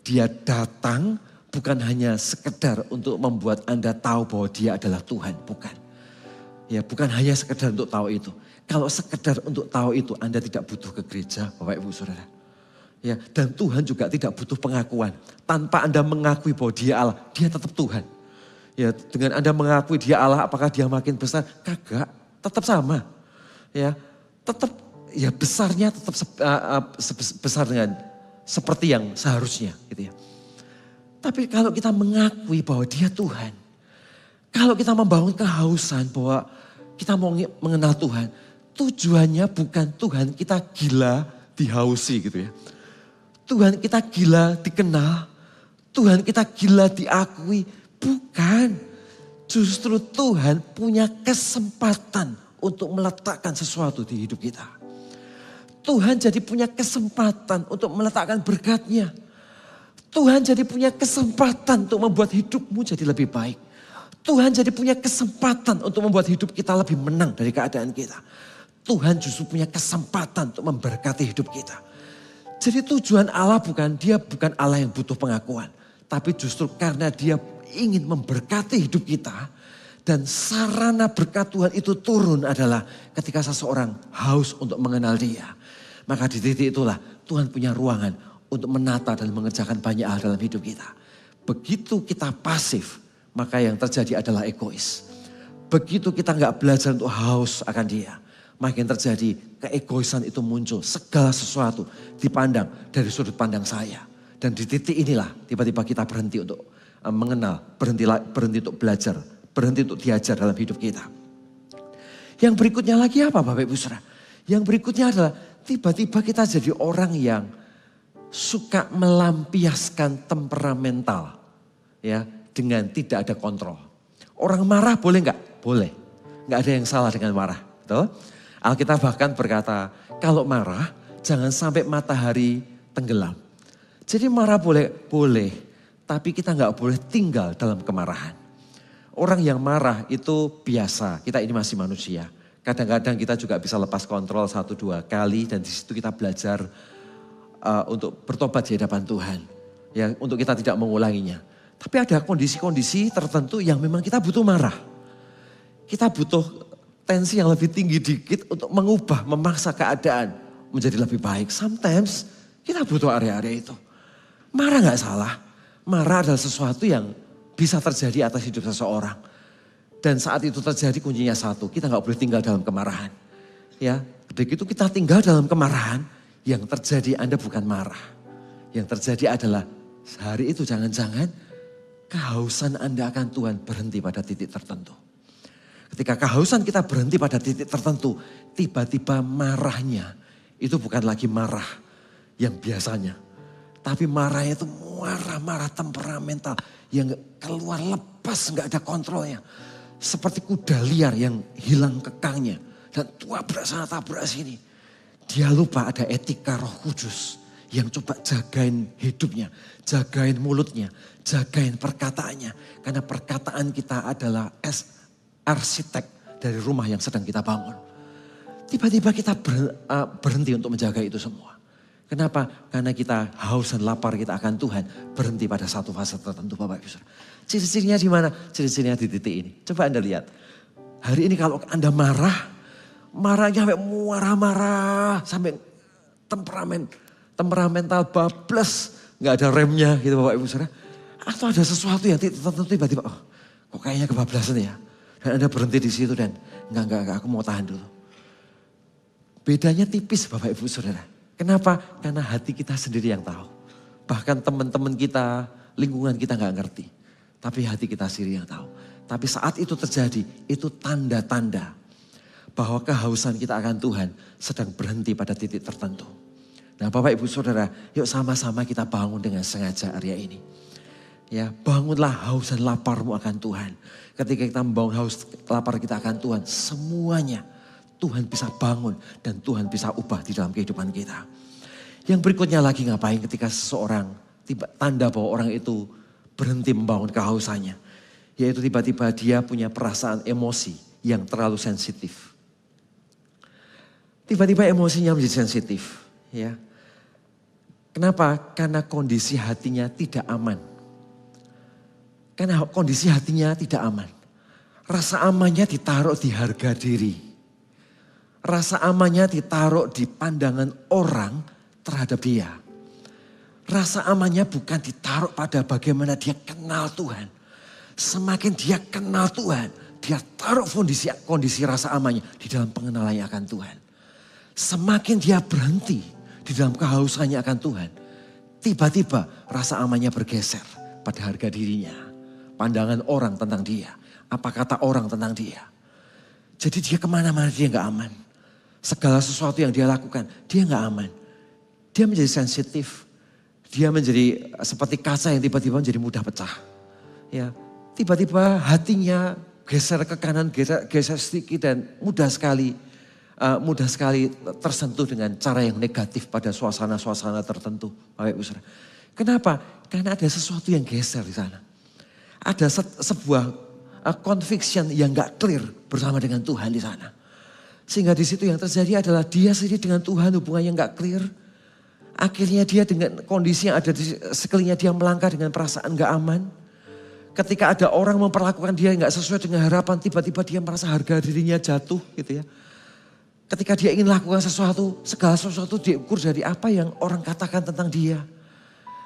Dia datang bukan hanya sekedar untuk membuat Anda tahu bahwa dia adalah Tuhan, bukan. Ya, bukan hanya sekedar untuk tahu itu. Kalau sekedar untuk tahu itu, Anda tidak butuh ke gereja, Bapak Ibu Saudara. Ya, dan Tuhan juga tidak butuh pengakuan. Tanpa Anda mengakui bahwa dia Allah, dia tetap Tuhan. Ya, dengan Anda mengakui dia Allah, apakah dia makin besar? Kagak, tetap sama. Ya, tetap ya besarnya tetap besar dengan seperti yang seharusnya, gitu ya. Tapi kalau kita mengakui bahwa dia Tuhan. Kalau kita membangun kehausan bahwa kita mau mengenal Tuhan. Tujuannya bukan Tuhan kita gila dihausi gitu ya. Tuhan kita gila dikenal. Tuhan kita gila diakui. Bukan. Justru Tuhan punya kesempatan untuk meletakkan sesuatu di hidup kita. Tuhan jadi punya kesempatan untuk meletakkan berkat-Nya. Tuhan jadi punya kesempatan untuk membuat hidupmu jadi lebih baik. Tuhan jadi punya kesempatan untuk membuat hidup kita lebih menang dari keadaan kita. Tuhan justru punya kesempatan untuk memberkati hidup kita. Jadi tujuan Allah dia bukan Allah yang butuh pengakuan. Tapi justru karena dia ingin memberkati hidup kita. Dan sarana berkat Tuhan itu turun adalah ketika seseorang haus untuk mengenal dia. Maka di titik itulah Tuhan punya ruangan untuk menata dan mengerjakan banyak hal dalam hidup kita. Begitu kita pasif, maka yang terjadi adalah egois. Begitu kita gak belajar untuk haus akan dia, makin terjadi keegoisan itu muncul. Segala sesuatu dipandang dari sudut pandang saya. Dan di titik inilah tiba-tiba kita berhenti untuk mengenal, berhenti untuk belajar, berhenti untuk diajar dalam hidup kita. Yang berikutnya lagi apa Bapak Ibu Saudara? Yang berikutnya adalah tiba-tiba kita jadi orang yang suka melampiaskan temperamental ya dengan tidak ada kontrol. Orang marah boleh nggak? Boleh. Nggak ada yang salah dengan marah. Betul? Alkitab bahkan berkata kalau marah jangan sampai matahari tenggelam. Jadi marah boleh, tapi kita nggak boleh tinggal dalam kemarahan. Orang yang marah itu biasa, kita ini masih manusia. Kadang-kadang kita juga bisa lepas kontrol 1-2 kali dan di situ kita belajar untuk bertobat di hadapan Tuhan. Ya, untuk kita tidak mengulanginya. Tapi ada kondisi-kondisi tertentu yang memang kita butuh marah. Kita butuh tensi yang lebih tinggi dikit untuk mengubah, memaksa keadaan menjadi lebih baik. Sometimes kita butuh area-area itu. Marah gak salah. Marah adalah sesuatu yang bisa terjadi atas hidup seseorang. Dan saat itu terjadi kuncinya satu, kita gak boleh tinggal dalam kemarahan. Ya, begitu kita tinggal dalam kemarahan, yang terjadi Anda bukan marah. Yang terjadi adalah hari itu jangan-jangan kehausan Anda akan Tuhan berhenti pada titik tertentu. Ketika kehausan kita berhenti pada titik tertentu, tiba-tiba marahnya itu bukan lagi marah yang biasanya. Tapi marahnya itu marah temperamental yang keluar lepas, gak ada kontrolnya. Seperti kuda liar yang hilang kekangnya dan tabrak sana tabrak sini. Dia lupa ada etika Roh Kudus yang coba jagain hidupnya, jagain mulutnya, jagain perkataannya. Karena perkataan kita adalah arsitek dari rumah yang sedang kita bangun. Tiba-tiba kita berhenti untuk menjaga itu semua. Kenapa? Karena kita haus dan lapar kita akan Tuhan. Berhenti pada satu fase tertentu Bapak Ibu Saudara. Ciri-cirinya di mana? Ciri-cirinya di titik ini. Coba Anda lihat. Hari ini kalau Anda marahnya sampai marah-marah. Sampai temperamental bablas. Gak ada remnya gitu Bapak Ibu Saudara. Atau ada sesuatu yang tertentu tiba-tiba. Oh, kok kayaknya kebablasan ya. Dan Anda berhenti di situ dan enggak, aku mau tahan dulu. Bedanya tipis Bapak Ibu Saudara. Kenapa? Karena hati kita sendiri yang tahu. Bahkan teman-teman kita, lingkungan kita gak ngerti. Tapi hati kita sendiri yang tahu. Tapi saat itu terjadi, itu tanda-tanda bahwa kehausan kita akan Tuhan sedang berhenti pada titik tertentu. Nah Bapak Ibu Saudara, yuk sama-sama kita bangun dengan sengaja area ini. Ya, bangunlah haus dan laparmu akan Tuhan. Ketika kita membangun haus lapar kita akan Tuhan, semuanya Tuhan bisa bangun dan Tuhan bisa ubah di dalam kehidupan kita. Yang berikutnya lagi ngapain ketika seseorang, tanda bahwa orang itu berhenti membangun kehausannya. Yaitu tiba-tiba dia punya perasaan emosi yang terlalu sensitif. Tiba-tiba emosinya menjadi sensitif. Ya. Kenapa? Karena kondisi hatinya tidak aman. Karena kondisi hatinya tidak aman. Rasa amannya ditaruh di harga diri. Rasa amannya ditaruh di pandangan orang terhadap dia. Rasa amannya bukan ditaruh pada bagaimana dia kenal Tuhan. Semakin dia kenal Tuhan, dia taruh kondisi rasa amannya di dalam pengenalannya akan Tuhan. Semakin dia berhenti di dalam kehausannya akan Tuhan, tiba-tiba rasa amannya bergeser pada harga dirinya. Pandangan orang tentang dia, apa kata orang tentang dia. Jadi dia kemana-mana dia gak aman. Segala sesuatu yang dia lakukan, dia gak aman. Dia menjadi sensitif. Dia menjadi seperti kaca yang tiba-tiba menjadi mudah pecah. Ya, tiba-tiba hatinya geser ke kanan, geser sedikit dan mudah sekali tersentuh dengan cara yang negatif pada suasana-suasana tertentu. Bapak Ibu Saudara. Kenapa? Karena ada sesuatu yang geser di sana. Ada sebuah conviction yang gak clear bersama dengan Tuhan di sana. Sehingga di situ yang terjadi adalah dia sendiri dengan Tuhan hubungannya gak clear. Akhirnya dia dengan kondisi yang ada di sekelilingnya dia melangkah dengan perasaan gak aman. Ketika ada orang memperlakukan dia gak sesuai dengan harapan, tiba-tiba dia merasa harga dirinya jatuh gitu ya. Ketika dia ingin lakukan sesuatu, segala sesuatu diukur dari apa yang orang katakan tentang dia.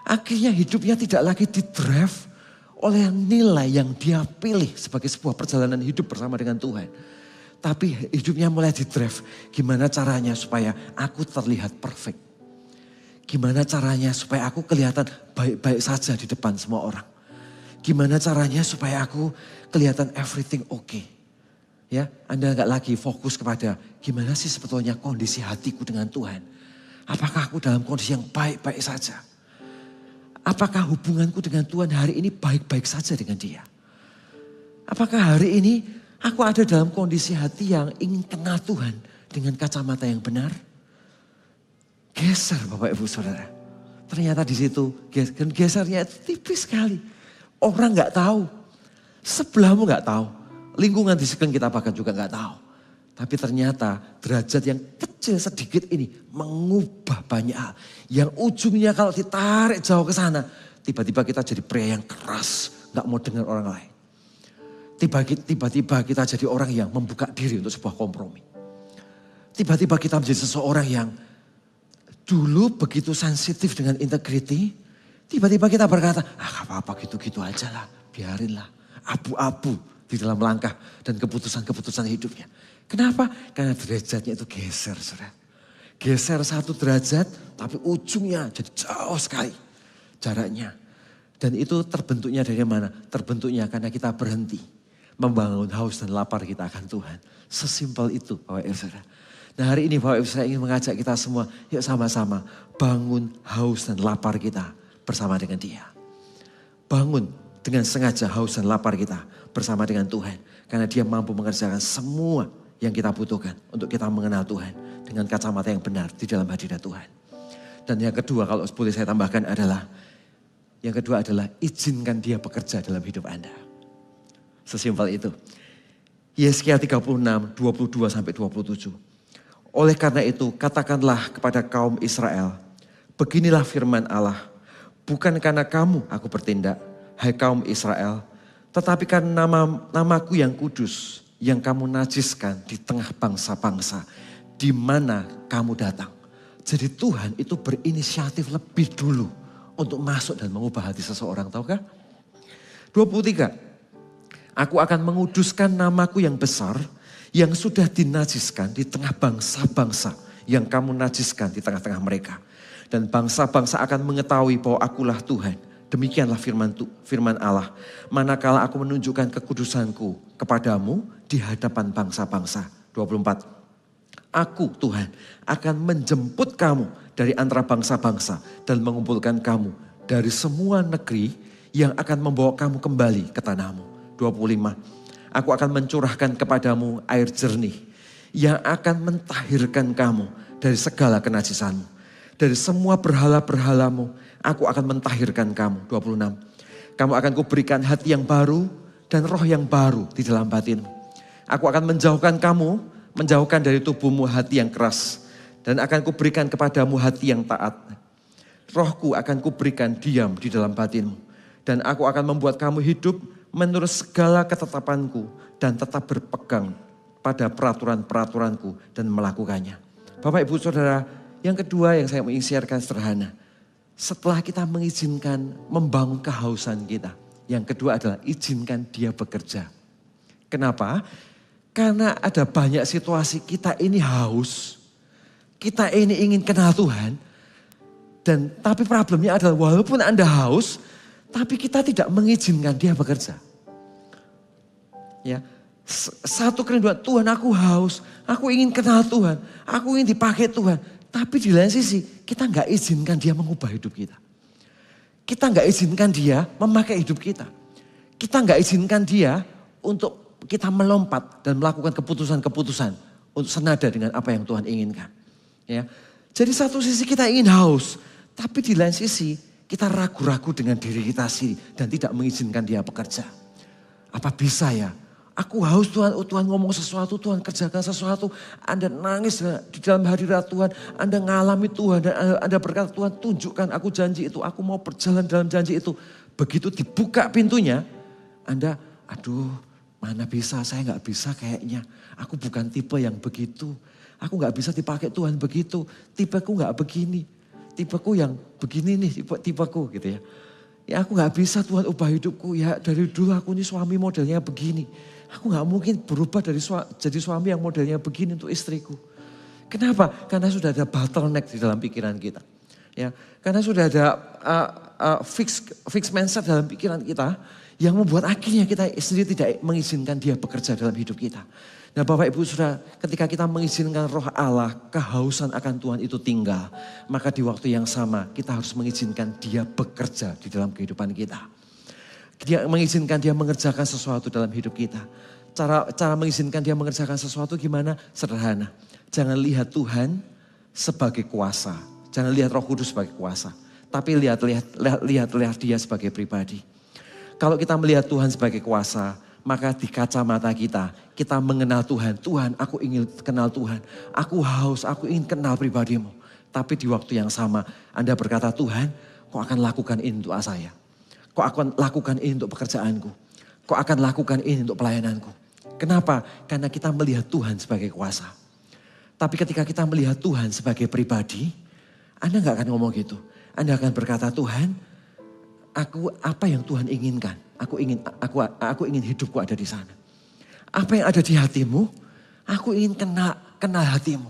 Akhirnya hidupnya tidak lagi di-drive oleh nilai yang dia pilih sebagai sebuah perjalanan hidup bersama dengan Tuhan. Tapi hidupnya mulai di-drive. Gimana caranya supaya aku terlihat perfect. Gimana caranya supaya aku kelihatan baik-baik saja di depan semua orang. Gimana caranya supaya aku kelihatan everything okay. Ya, Anda gak lagi fokus kepada gimana sih sebetulnya kondisi hatiku dengan Tuhan. Apakah aku dalam kondisi yang baik-baik saja? Apakah hubunganku dengan Tuhan hari ini baik-baik saja dengan dia? Apakah hari ini aku ada dalam kondisi hati yang ingin kenal Tuhan dengan kacamata yang benar? Geser Bapak Ibu Saudara. Ternyata di situ gesernya tipis sekali. Orang gak tahu. Sebelahmu gak tahu. Lingkungan di sekeliling kita bahkan juga gak tahu. Tapi ternyata derajat yang kecil sedikit ini mengubah banyak hal. Yang ujungnya kalau ditarik jauh ke sana. Tiba-tiba kita jadi pria yang keras. Gak mau dengar orang lain. tiba-tiba kita jadi orang yang membuka diri untuk sebuah kompromi. Tiba-tiba kita menjadi seseorang yang dulu begitu sensitif dengan integriti, tiba-tiba kita berkata, gak apa-apa gitu-gitu aja lah, biarinlah. Abu-abu di dalam langkah dan keputusan-keputusan hidupnya. Kenapa? Karena derajatnya itu geser, saudara. Geser 1 derajat, tapi ujungnya jadi jauh sekali jaraknya. Dan itu terbentuknya dari mana? Terbentuknya karena kita berhenti membangun haus dan lapar kita akan Tuhan. Sesimpel itu, Bapak Ibu Saudara. Nah hari ini Bapak Ibu saya ingin mengajak kita semua, yuk sama-sama bangun haus dan lapar kita bersama dengan Dia. Bangun dengan sengaja haus dan lapar kita bersama dengan Tuhan. Karena Dia mampu mengerjakan semua yang kita butuhkan untuk kita mengenal Tuhan dengan kacamata yang benar di dalam hadirat Tuhan. Dan yang kedua kalau boleh saya tambahkan adalah, yang kedua adalah izinkan Dia bekerja dalam hidup Anda. Sesimpel itu. Yesaya 36, 22-27. Oleh karena itu, katakanlah kepada kaum Israel, beginilah firman Allah, bukan karena kamu aku bertindak, hai kaum Israel, tetapi karena namaku yang kudus, yang kamu najiskan di tengah bangsa-bangsa, di mana kamu datang. Jadi Tuhan itu berinisiatif lebih dulu untuk masuk dan mengubah hati seseorang, tahukah? 23, aku akan menguduskan namaku yang besar, yang sudah dinajiskan di tengah bangsa-bangsa yang kamu najiskan di tengah-tengah mereka. Dan bangsa-bangsa akan mengetahui bahwa akulah Tuhan. Demikianlah firman Allah. Manakala aku menunjukkan kekudusanku kepadamu di hadapan bangsa-bangsa. 24. Aku Tuhan akan menjemput kamu dari antara bangsa-bangsa dan mengumpulkan kamu dari semua negeri yang akan membawa kamu kembali ke tanahmu. 25. Aku akan mencurahkan kepadamu air jernih yang akan mentahirkan kamu dari segala kenajisanmu. Dari semua berhala-berhalamu, aku akan mentahirkan kamu. 26. Kamu akan kuberikan hati yang baru dan roh yang baru di dalam batinmu. Aku akan menjauhkan dari tubuhmu hati yang keras. Dan akan kuberikan kepadamu hati yang taat. Rohku akan kuberikan diam di dalam batinmu. Dan aku akan membuat kamu hidup menurut segala ketetapanku dan tetap berpegang pada peraturan-peraturanku dan melakukannya. Bapak Ibu Saudara, yang kedua yang saya ingin sharekan sederhana. Setelah kita mengizinkan membangun kehausan kita, yang kedua adalah izinkan Dia bekerja. Kenapa? Karena ada banyak situasi kita ini haus, kita ini ingin kenal Tuhan, tapi problemnya adalah walaupun Anda haus, tapi kita tidak mengizinkan Dia bekerja. Ya, satu kerinduan, Tuhan aku haus, aku ingin kenal Tuhan, aku ingin dipakai Tuhan. Tapi di lain sisi kita nggak izinkan Dia mengubah hidup kita. Kita nggak izinkan Dia memakai hidup kita. Kita nggak izinkan Dia untuk kita melompat dan melakukan keputusan-keputusan untuk senada dengan apa yang Tuhan inginkan. Ya, jadi satu sisi kita ingin haus, tapi di lain sisi kita ragu-ragu dengan diri kita sendiri dan tidak mengizinkan Dia bekerja. Apa bisa ya? Aku haus Tuhan, Tuhan ngomong sesuatu, Tuhan kerjakan sesuatu. Anda nangis di dalam hadirat Tuhan, Anda ngalami Tuhan dan Anda berkata Tuhan tunjukkan aku janji itu, aku mau berjalan dalam janji itu. Begitu dibuka pintunya, Anda aduh mana bisa, saya gak bisa kayaknya. Aku bukan tipe yang begitu, aku gak bisa dipakai Tuhan begitu, tipeku gak begini. Tipeku yang begini nih, tipeku gitu ya. Ya aku gak bisa Tuhan ubah hidupku, ya dari dulu aku ini suami modelnya begini. Aku gak mungkin berubah jadi suami yang modelnya begini untuk istriku. Kenapa? Karena sudah ada bottleneck di dalam pikiran kita. Ya, karena sudah ada fix mindset dalam pikiran kita yang membuat akhirnya kita sendiri tidak mengizinkan Dia bekerja dalam hidup kita. Nah Bapak Ibu Saudara, ketika kita mengizinkan Roh Allah, kehausan akan Tuhan itu tinggal. Maka di waktu yang sama kita harus mengizinkan Dia bekerja di dalam kehidupan kita. Dia mengizinkan Dia mengerjakan sesuatu dalam hidup kita. Cara mengizinkan Dia mengerjakan sesuatu gimana? Sederhana. Jangan lihat Tuhan sebagai kuasa. Jangan lihat Roh Kudus sebagai kuasa. Tapi lihat Dia sebagai pribadi. Kalau kita melihat Tuhan sebagai kuasa, maka di kacamata kita mengenal Tuhan. Tuhan, aku ingin kenal Tuhan. Aku haus, aku ingin kenal pribadimu. Tapi di waktu yang sama Anda berkata, Tuhan, kau akan lakukan ini untuk saya. Kau akan lakukan ini untuk pekerjaanku. kau akan lakukan ini untuk pelayananku. Kenapa? Karena kita melihat Tuhan sebagai kuasa. Tapi ketika kita melihat Tuhan sebagai pribadi, Anda gak akan ngomong gitu. Anda akan berkata, Tuhan, aku apa yang Tuhan inginkan? Aku ingin hidupku ada di sana. Apa yang ada di hatimu? Aku ingin kenal hatimu.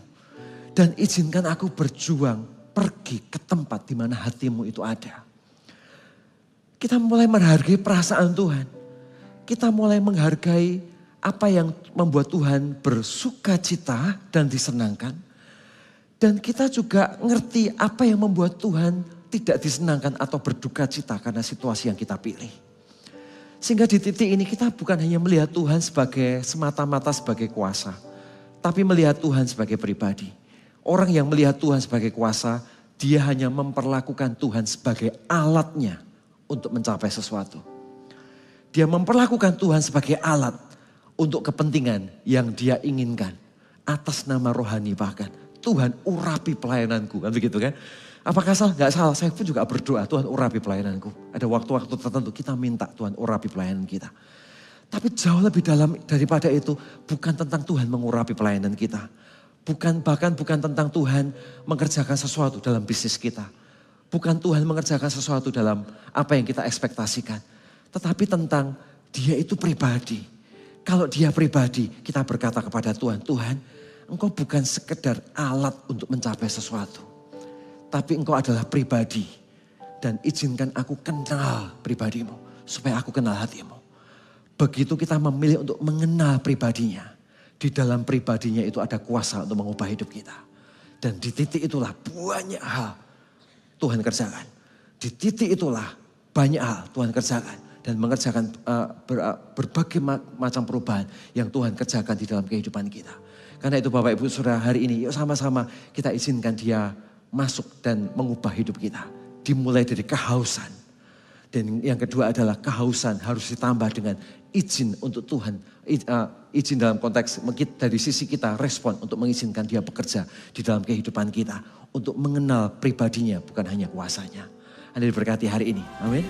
Dan izinkan aku berjuang pergi ke tempat di mana hatimu itu ada. Kita mulai menghargai perasaan Tuhan. Kita mulai menghargai apa yang membuat Tuhan bersuka cita dan disenangkan. Dan kita juga ngerti apa yang membuat Tuhan tidak disenangkan atau berduka cita karena situasi yang kita pilih. Sehingga di titik ini kita bukan hanya melihat Tuhan sebagai semata-mata sebagai kuasa. Tapi melihat Tuhan sebagai pribadi. Orang yang melihat Tuhan sebagai kuasa, dia hanya memperlakukan Tuhan sebagai alatnya untuk mencapai sesuatu. Dia memperlakukan Tuhan sebagai alat untuk kepentingan yang dia inginkan. Atas nama rohani bahkan. Tuhan urapi pelayananku. Kan begitu kan? Apakah salah? Gak salah. Saya pun juga berdoa. Tuhan urapi pelayananku. Ada waktu-waktu tertentu kita minta Tuhan urapi pelayanan kita. Tapi jauh lebih dalam daripada itu. Bukan tentang Tuhan mengurapi pelayanan kita. Bahkan bukan tentang Tuhan mengerjakan sesuatu dalam bisnis kita. Bukan Tuhan mengerjakan sesuatu dalam apa yang kita ekspektasikan. Tetapi tentang dia itu pribadi. Kalau dia pribadi, kita berkata kepada Tuhan, Tuhan, Engkau bukan sekedar alat untuk mencapai sesuatu. Tapi Engkau adalah pribadi. Dan izinkan aku kenal pribadimu, supaya aku kenal hatimu. Begitu kita memilih untuk mengenal pribadinya. Di dalam pribadinya itu ada kuasa untuk mengubah hidup kita. Dan di titik itulah banyak hal Tuhan kerjakan. Di titik itulah banyak hal Tuhan kerjakan. Dan mengerjakan berbagai macam perubahan yang Tuhan kerjakan di dalam kehidupan kita. Karena itu Bapak Ibu Saudara hari ini yuk sama-sama kita izinkan dia masuk dan mengubah hidup kita. Dimulai dari kehausan. Dan yang kedua adalah kehausan harus ditambah dengan izin untuk Tuhan. Izin dalam konteks dari sisi kita respon untuk mengizinkan dia bekerja di dalam kehidupan kita. Untuk mengenal pribadinya bukan hanya kuasanya. Anda diberkati hari ini. Amin.